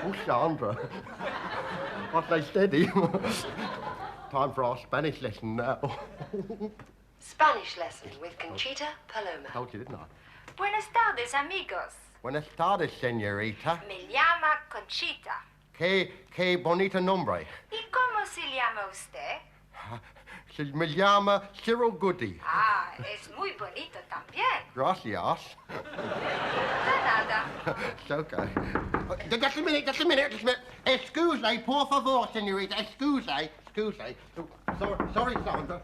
Oh, Sandra. I say steady. Time for our Spanish lesson now. Spanish lesson with Conchita Paloma. Told you, didn't I? Buenas tardes, amigos. Buenas tardes, señorita. Me llama Conchita. Qué bonito nombre. ¿Y cómo se llama usted? Me llama Cyril Goody. Ah, es muy bonito también. Gracias. De nada. It's okay. Just a minute. Excuse, por favor, señorita. Excuse. Sorry, Sandra.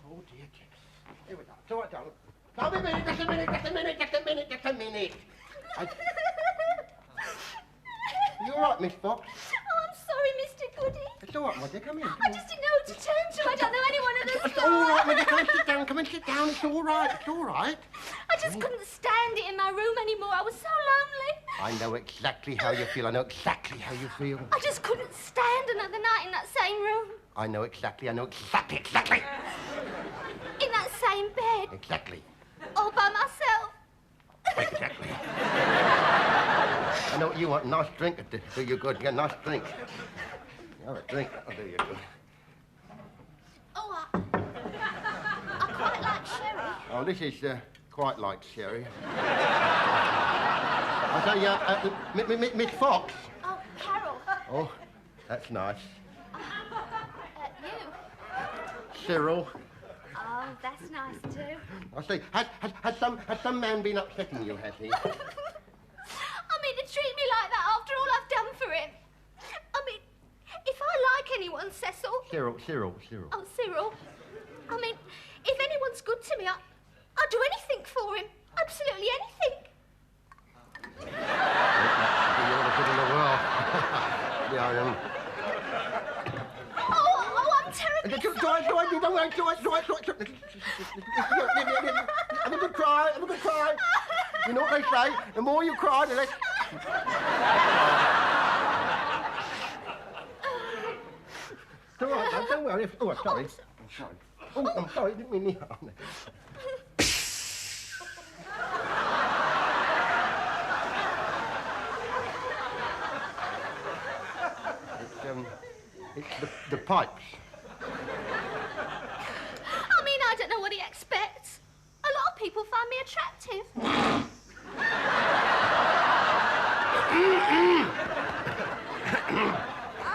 Oh, dear. Here we go. It's all right, darling. Come a minute, just a minute. You all right, Miss Fox? Oh, I'm sorry, Mr. Goody. It's all right, my dear. Come in. I just didn't know who to turn to. I don't know anyone at the It's all right, my dear. Come and sit down. It's all right. I just couldn't stand it in my room anymore. I was so lonely. I know exactly how you feel. I just couldn't stand another night in that same room. I know exactly. In that same bed. Exactly. All by myself. Exactly. I know what you want. Nice drink to do you good. Yeah, nice drink. Have a drink. I'll do you good. Oh, I quite like sherry. Oh, this is quite like sherry. I say, Miss Fox. Oh, Carol. Oh, that's nice. You. Cyril. Oh, that's nice too. I say, has some man been upsetting you, has he? I mean, to treat me like that after all I've done for him. I mean, if I like anyone, Cecil... Cyril. Oh, Cyril. I mean, if anyone's good to me, I'll do anything for him. Absolutely anything. You're the good in the world. Yeah, I am. Oh, I'm terribly sorry. Don't worry. Have a good cry. You know what they say? The more you cry, the less... It's all right, don't worry. Oh, I'm sorry. I'm sorry. I didn't mean to... It's the pipes. I mean, I don't know what he expects. A lot of people find me attractive.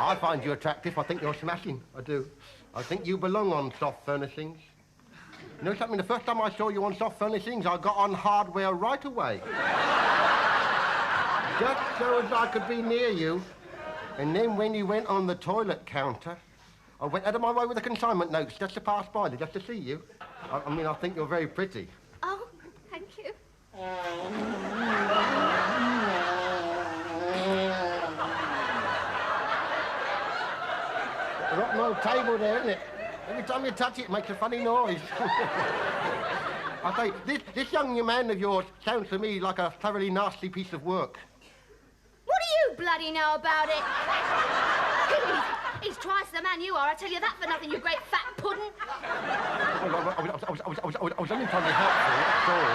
I find you attractive. I think you're smashing. I do. I think you belong on soft furnishings. You know something? The first time I saw you on soft furnishings, I got on hardware right away. Just so as I could be near you. And then when you went on the toilet counter, I went out of my way with the consignment notes just to pass by, just to see you. I mean, I think you're very pretty. Oh, thank you. A rotten old table there, isn't it? Every time you touch it, it makes a funny noise. I say, this young man of yours sounds to me like a thoroughly nasty piece of work. What do you bloody know about it? He's twice the man you are, I tell you that for nothing, you great fat pudding. I was only trying to help you, that's all.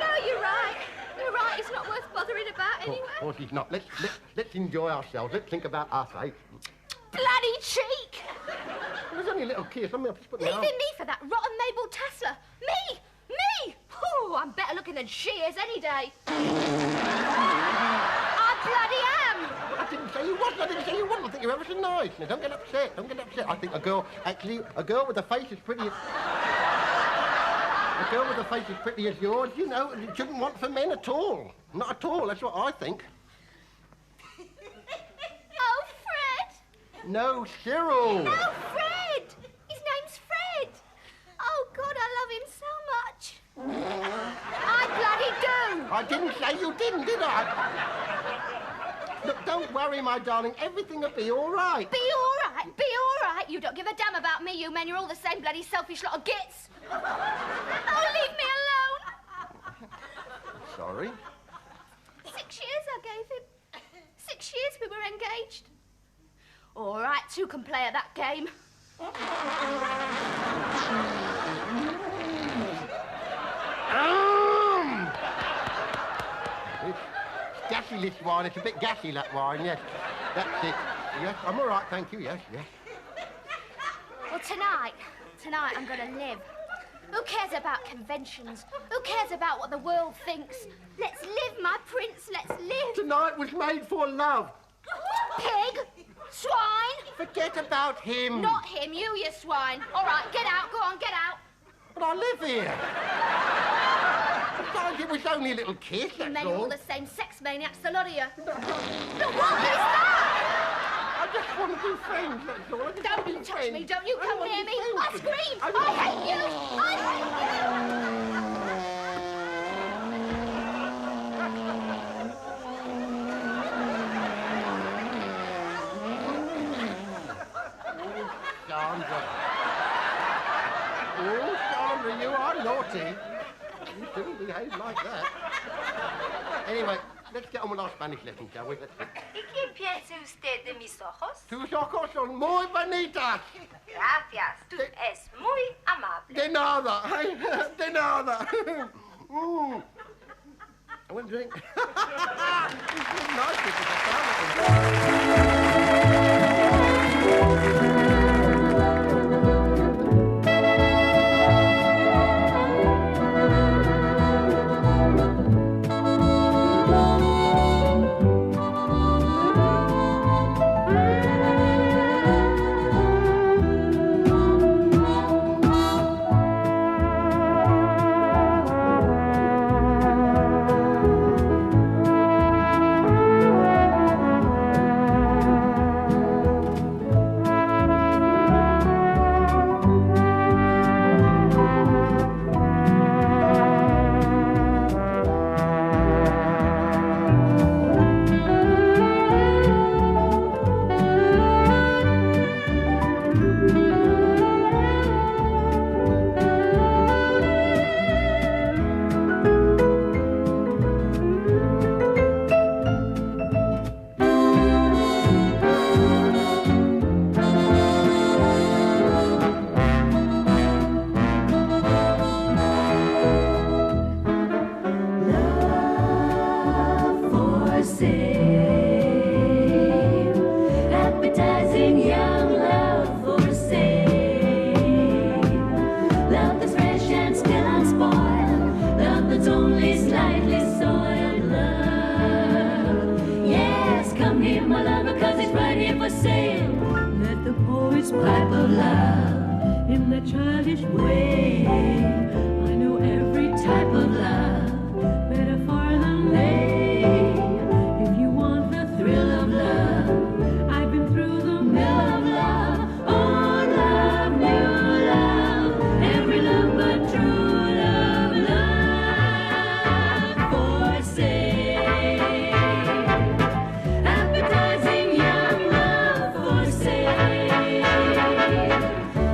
No, you're right. You're right, it's not worth bothering about anyway. Of course he's not. Let's enjoy ourselves. Let's think about us, eh? Bloody cheek! It was only a little kiss. I mean, I've just put my arm... Leaving me for that rotten Mabel Tassler. Me! Oh, I'm better looking than she is any day. I bloody am! I didn't say you wasn't. I think you're ever so nice. Now, don't get upset. I think a girl with a face as pretty as... A girl with a face as pretty as yours, you know, shouldn't want for men at all. Not at all, that's what I think. Oh, Fred! No, Cyril! No, Fred! His name's Fred! Oh, God, I love him so much. I bloody do! I didn't say you didn't, did I? Look, don't worry, my darling. Everything will be all right. Be all right? Be all right? You don't give a damn about me, you men. You're all the same bloody selfish lot of gits. Oh, leave me alone. Sorry? 6 years I gave him. 6 years we were engaged. All right, two can play at that game. gassy, this wine. It's a bit gassy, that wine, yes. That's it. Yes, I'm all right, thank you, yes, yes. Well, tonight I'm gonna live. Who cares about conventions? Who cares about what the world thinks? Let's live, my prince, let's live. Tonight was made for love. Pig, swine. Forget about him. Not him, you swine. All right, get out, go on, get out. But I live here. Besides, it was only a little kiss, You that's men are all all. the same sex maniacs, the lot of you. Look, what is that? I just want to be friends, that's all. I just want to Don't you be touch friends. me, don't you I come want to near be me. friends. I scream. I hate you. I hate Sandra. Oh, Sandra, you are naughty. You shouldn't behave like that. Anyway, let's get on with our Spanish lesson, shall we? ¿Y qué piensa usted de mis ojos? Tus ojos son muy bonitas. Gracias, tú es muy amable. De nada, de nada. Mm. I want a drink. It's really nice because I found pipe of love in that childish way. I know every type of love better far than they. If you want the thrill of love, I've been through the mill of love. Old love, new love, every love but true love, love for sale. Appetizing young love for sale.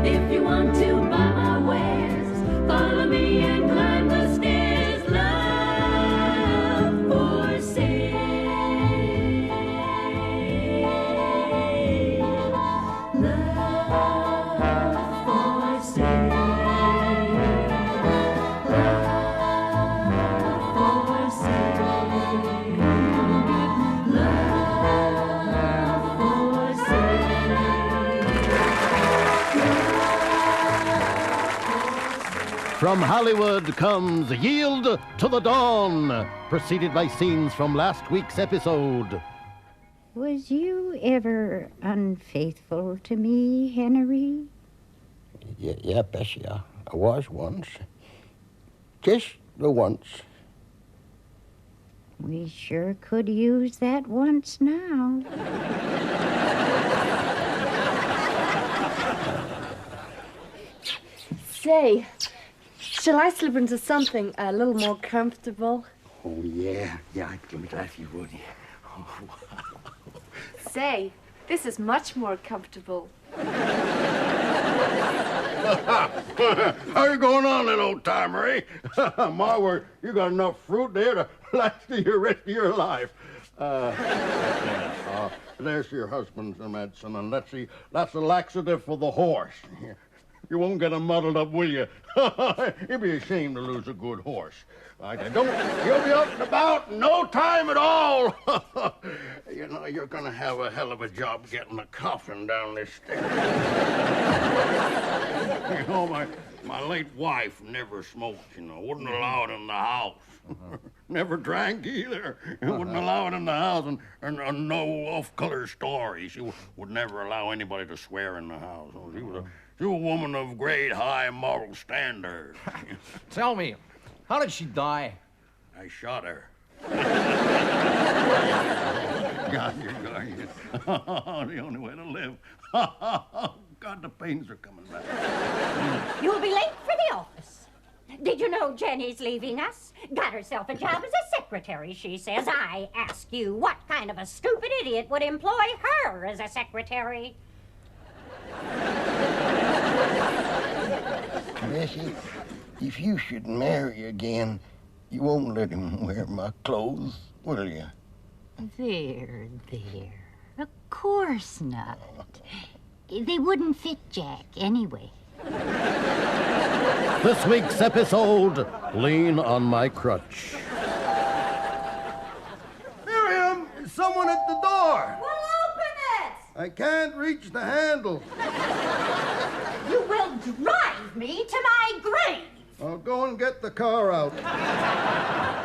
If you want to buy my wares, follow me and climb the stairs. Love for sale. Love for sale. Love for sale. Love for sale. From Hollywood comes Yield to the Dawn, preceded by scenes from last week's episode. Was you ever unfaithful to me, Henry? Yeah, Bessie, I was once. Just the once. We sure could use that once now. Say, shall I slip into something a little more comfortable? Oh, yeah, I'm glad you would. Oh, wow. Say, this is much more comfortable. How you going on, then, old timer, eh? My word, you got enough fruit there to last you the rest of your life. There's your husband's medicine, and let's see, that's a laxative for the horse. You won't get him muddled up, will you? You'd be ashamed to lose a good horse. You'll be up and about in no time at all. You know, you're going to have a hell of a job getting a coffin down this stairs. You know, my late wife never smoked, you know, wouldn't allow it in the house. Never drank either. Wouldn't allow it in the house, and no off-color stories. She would never allow anybody to swear in the house. She was a woman of great high moral standards. Tell me, how did she die? I shot her. God, you're going. The only way to live. God, the pains are coming back. You'll be late for the office. Did you know Jenny's leaving us? Got herself a job as a secretary, she says. I ask you, what kind of a stupid idiot would employ her as a secretary? Bessie, if you should marry again, you won't let him wear my clothes, will you? There. Of course not. They wouldn't fit Jack anyway. This week's episode, Lean on My Crutch. Miriam, there's someone at the door. Well, open it! I can't reach the handle. You will drive me to my grave! I'll go and get the car out. Hi,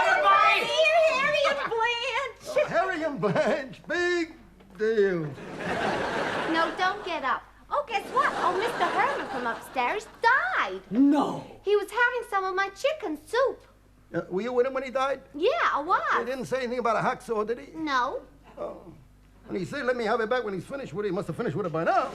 everybody! Here, Harry and Blanche! Harry and Blanche, big deal. No, don't get up. Oh, guess what? Oh, Mr. Herman from upstairs died. No. He was having some of my chicken soup. Were you with him when he died? Yeah, I was. He didn't say anything about a hacksaw, did he? No. Oh. And he said, let me have it back when he's finished with it. He must have finished with it by now.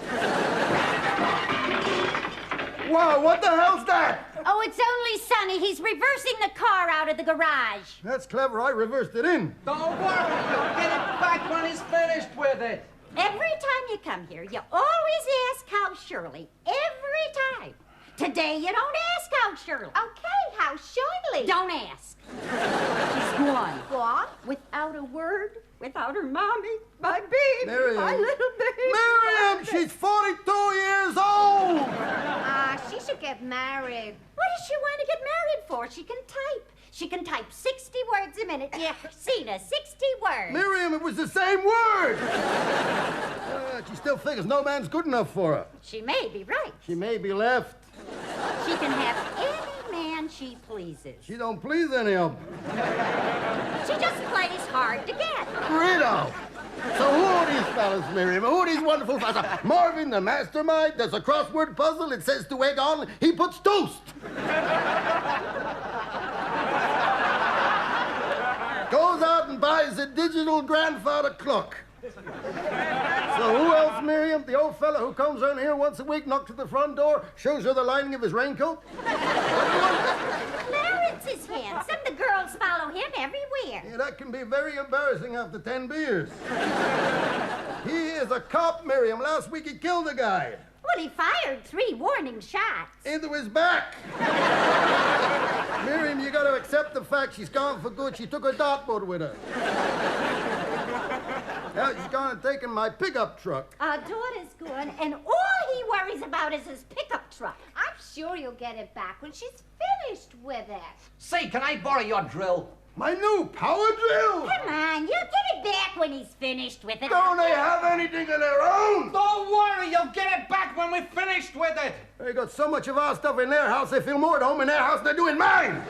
Wow, what the hell's that? Oh, it's only Sonny. He's reversing the car out of the garage. That's clever. I reversed it in. Don't worry, you'll get it back when he's finished with it. Every time you come here, you always ask how Shirley. Every time. Today, you don't ask how Shirley. Okay, how Shirley? Don't ask. She's gone. Gone? Without a word? Without her mommy, my baby, Miriam. my little baby. Miriam, she's 42 years old. She should get married. What does she want to get married for? She can type. She can type 60 words a minute. Yeah, Christina, 60 words. Miriam, it was the same word. She still figures no man's good enough for her. She may be right. She may be left. She can have any man she pleases. She don't please any of them. She just plays hard to get. Rito! So who are these fellas, Miriam? Who are these wonderful fellas? Marvin, the mastermind. There's a crossword puzzle. It says to egg on. He puts toast. Goes out and buys a digital grandfather clock. So who else, Miriam? The old fella who comes in here once a week, knocks at the front door, shows her the lining of his raincoat? Clarence is handsome. The girls follow him everywhere. Yeah, that can be very embarrassing after 10 beers. He is a cop, Miriam. Last week he killed a guy. Well, he fired 3 warning shots. Into his back. Miriam, you gotta accept the fact she's gone for good. She took her dartboard with her. Now she's gone and taken my pickup truck. Our daughter's gone, and all he worries about is his pickup truck. I'm sure you'll get it back when she's finished with it. Say, can I borrow your drill? My new power drill! Come on, you'll get it back when he's finished with it. Don't they have anything of their own? Don't worry, you'll get it back when we're finished with it. They got so much of our stuff in their house, they feel more at home in their house than they do in mine.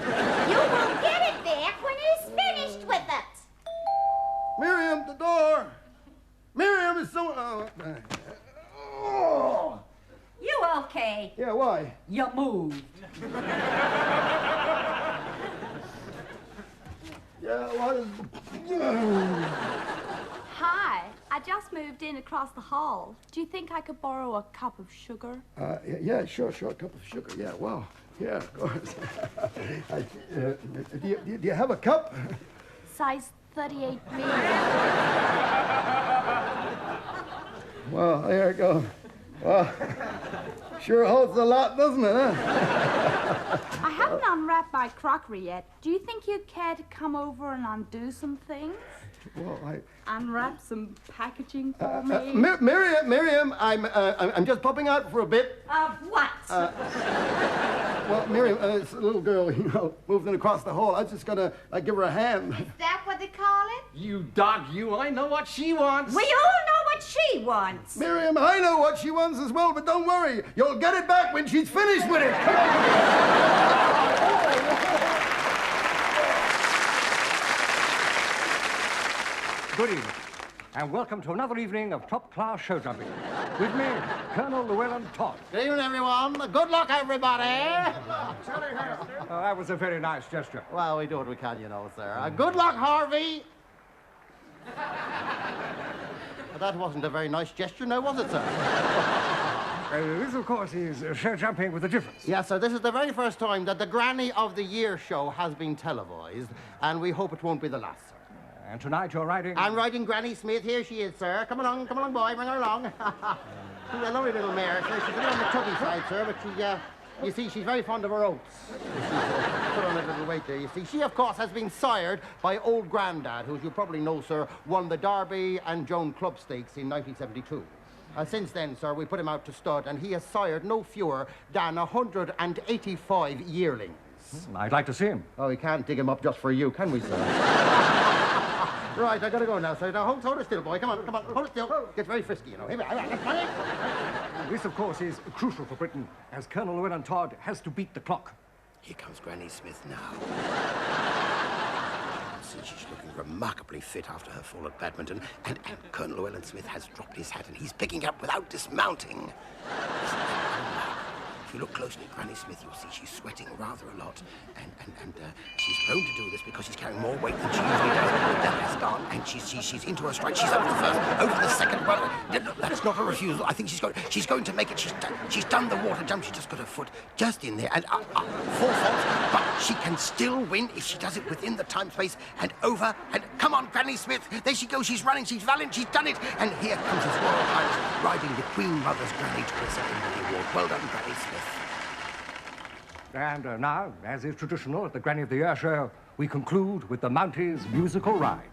You will get it back when he's finished with it. Miriam, the door. Miriam is so... Oh. You okay? Yeah, why? You moved. Yeah, what is... Hi, I just moved in across the hall. Do you think I could borrow a cup of sugar? Yeah, sure, a cup of sugar. Yeah, wow. Yeah, of course. Do you have a cup? Size 38 B. Well, there you go. Well, sure holds a lot, doesn't it, huh? I haven't unwrapped my crockery yet. Do you think you'd care to come over and undo some things? Well, Unwrap some packaging for me? Miriam, I'm just popping out for a bit. Of what? Well, Miriam, it's a little girl, moving across the hall. I was just gonna give her a hand. Is that what they call it? You dog, you. I know what she wants. We all know what she wants. Miriam, I know what she wants as well, but don't worry. You'll get it back when she's finished with it. Come on. Good evening, and welcome to another evening of top-class show jumping. With me, Colonel Llewellyn Todd. Good evening, everyone. Good luck, everybody. That was a very nice gesture. Well, we do what we can, sir. Good luck, Harvey. That wasn't a very nice gesture, now, was it, sir? This, of course, is show jumping with a difference. Yes, sir. This is the very first time that the Granny of the Year show has been televised, and we hope it won't be the last, sir. And tonight you're riding... I'm riding Granny Smith. Here she is, sir. Come along, boy. Bring her along. She's a lovely little mare, sir. She's a bit on the chubby side, sir, but you see, she's very fond of her oats. Put on a little weight there, you see. She, of course, has been sired by old Grandad, who, as you probably know, sir, won the Derby and Joan Club Stakes in 1972. Since then, sir, we put him out to stud, and he has sired no fewer than 185 yearlings. I'd like to see him. Oh, we can't dig him up just for you, can we, sir? Right, I gotta go now, sir. Now, hold her still, boy. Come on, hold it still. Gets very frisky, Here we are. This, of course, is crucial for Britain, as Colonel Llewellyn Todd has to beat the clock. Here comes Granny Smith now. See, she's looking remarkably fit after her fall at badminton, and Colonel Llewellyn Smith has dropped his hat, and he's picking up without dismounting. If you look closely at Granny Smith, you'll see she's sweating rather a lot, and she's prone to do this because she's carrying more weight than she usually does with the rest on, and she's into her stride. She's over the first, over the second. Well, that's not a refusal. I think she's going to make it. She's done the water jump. She's just got her foot just in there, and 4 faults, but she can still win if she does it within the time space and over. And come on, Granny Smith. There she goes. She's running. She's valiant. She's done it. And here comes His Royal Highness riding the Queen Mother's Granny to the secondary award. Well done, Granny Smith. And now, as is traditional at the Granny of the Year show, we conclude with the Mounties musical ride.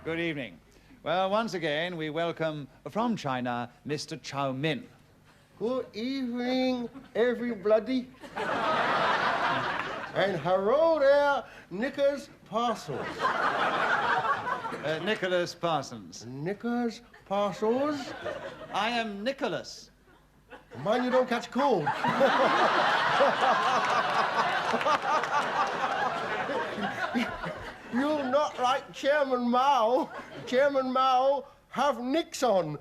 Good evening. Well, once again, we welcome from China, Mr. Chow Min. Good evening, everybody. And hello there, Nicholas Parsons. Nicholas Parsons. Nicholas Parsons? I am Nicholas. Mind you don't catch cold. You're not like Chairman Mao. Chairman Mao have Nixon.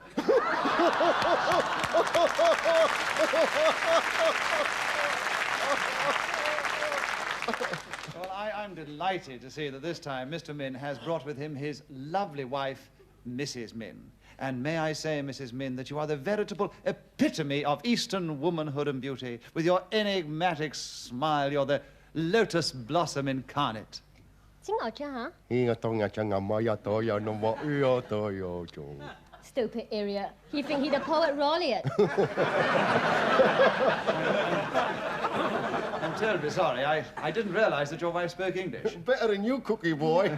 Well, I'm delighted to see that this time Mr. Min has brought with him his lovely wife, Mrs. Min. And may I say, Mrs. Min, that you are the veritable epitome of Eastern womanhood and beauty. With your enigmatic smile, you're the lotus blossom incarnate. Stupid idiot. He think he the poet laureate. I'm terribly sorry. I didn't realize that your wife spoke English. Better than you, cookie boy.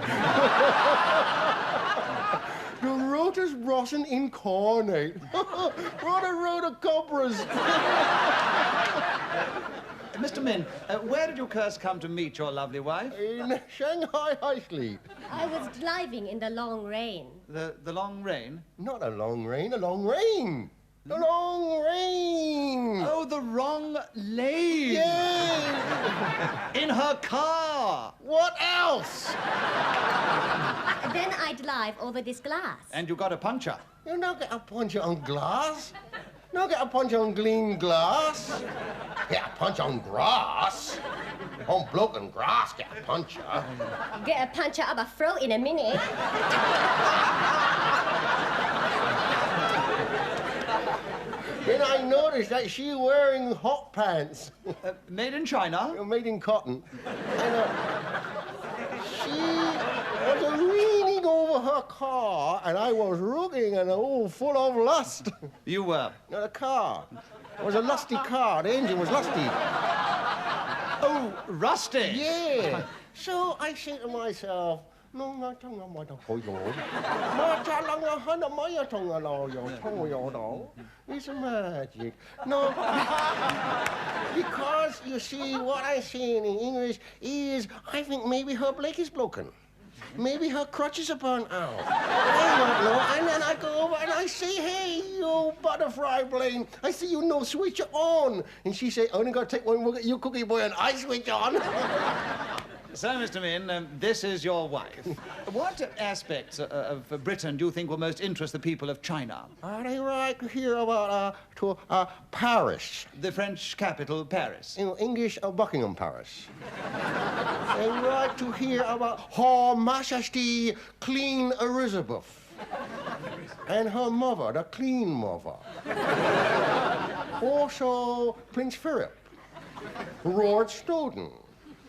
The lotus blossom incarnate. What a road of cobras. Mr. Min, where did you curse come to meet your lovely wife? In Shanghai High Street. I was driving in the long rain. The long rain? Not a long rain, a long rain. The wrong lane. Oh, the wrong lane. Yes. In her car. What else? Then I drive over this glass. And you got a puncture. You don't get a puncture on glass. No get a punch on clean glass. Get a punch on grass. On broken grass, get a puncher. Get a puncher up a throat in a minute. Then I noticed that she wearing hot pants. Made in China? Made in cotton. And she was leaning over her car, and I was looking and full of lust. You were? The car. It was a lusty car. The engine was lusty. Oh, rusty? Yeah. So I say to myself, no, it's magic. No, because you see, what I say in English is, I think maybe her brake is broken. Maybe her crutches are burnt out. I don't know. And then I go over and I say, hey, you butterfly brain, I see you no switch on. And she say, only got to take one look at you, Cookie Boy, and I switch on. So, Mr. Min, this is your wife. What aspects of Britain do you think will most interest the people of China? They like to hear about Paris. The French capital, Paris. In English, Buckingham Paris. They like to hear about Her Majesty Queen Elizabeth. And her mother, the Clean Mother. Also, Prince Philip. Lord Snowden.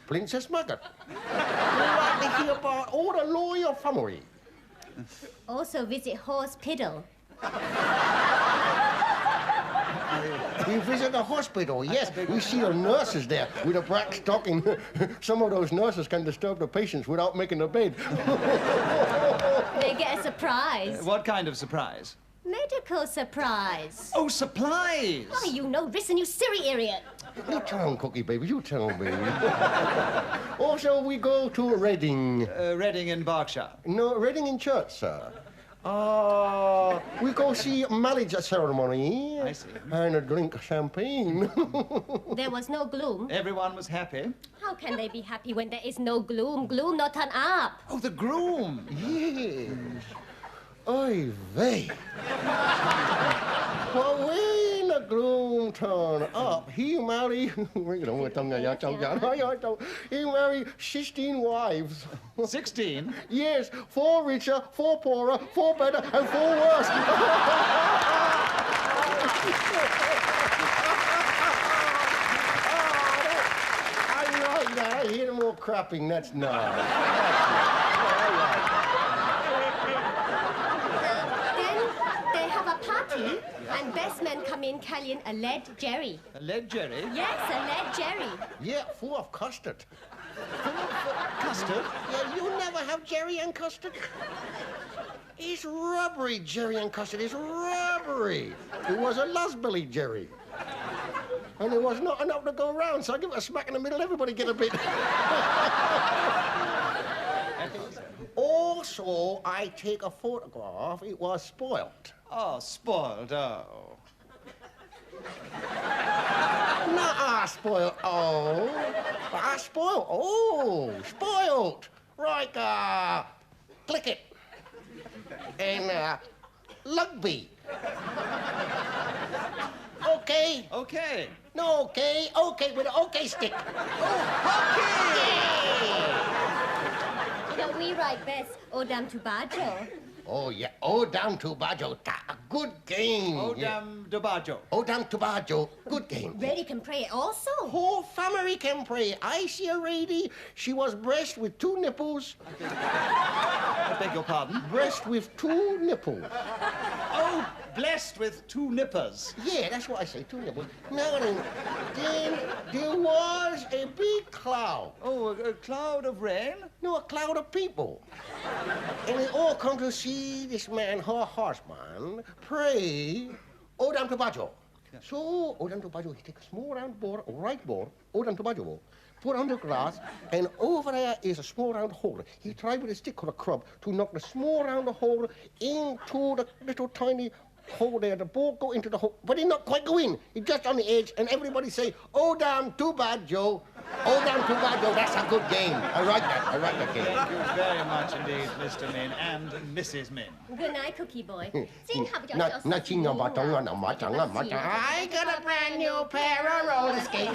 Princess Margaret. We like to hear about all the royal family. Also visit hospital. We visit the hospital, yes. We see the nurses there with a black stocking. Some of those nurses can disturb the patients without making a bed. They get a surprise. What kind of surprise? Medical surprise. Oh, supplies! Why, you know this and you silly idiot. You tell him, Cookie Baby, you tell me. Also, we go to Reading. Reading in Berkshire? No, Reading in church, sir. We go see marriage ceremony. I see. And drink champagne. There was no gloom. Everyone was happy. How can they be happy when there is no gloom? Gloom not turn up. Oh, the groom. Yes. Oy vey. But when the groom turned up, he married... he married 16 wives. 16? Yes, 4 richer, 4 poorer, 4 better, and 4 worse. I like that. I hear more crapping. That's nice. And best men come in carrying a lead jerry. A lead jerry? Yes, a lead jerry. Yeah, full of custard. Custard? Yeah, you never have jerry and custard? It's rubbery, jerry and custard. It's rubbery. It was a lusbelly jerry. And there was not enough to go around, so I give it a smack in the middle. Everybody get a bit. Also, I take a photograph. It was spoilt. Oh, spoiled, oh. Not spoiled, oh. Spoiled, oh, spoiled. Right, click it. And, rugby. Okay. Okay. No, okay. Okay, with an okay stick. Oh, hockey! Yeah. But we write best, Odam to Bajo. Oh, yeah. Odam to Bajo. A good game. Odam to Bajo. Odam to Bajo. Good game. Ready can pray also. Whole family can pray. I see a lady. She was breast with 2 nipples. I beg your pardon? Breast with 2 nipples. Oh, blessed with 2 nippers. Yeah, that's what I say, 2 nipples. Now then there was a big cloud. Oh, a cloud of rain? No, a cloud of people. And they all come to see this man, her husband, pray Odam to Bajo. Yeah. So, Odam to Bajo, he takes a small round board, right board, Odam to Bajo, put on the glass, and over there is a small round hole. He tried with a stick or a crub to knock the small round hole into the little tiny hole there, the ball go into the hole, but it not quite go in. It just on the edge, and everybody say, "Oh, damn, too bad, Joe. Oh, damn, too bad, Joe." That's a good game. I like that game. Thank you very much indeed, Mr. Min and Mrs. Min. Good night, Cookie Boy. I got a brand new pair of roller skates.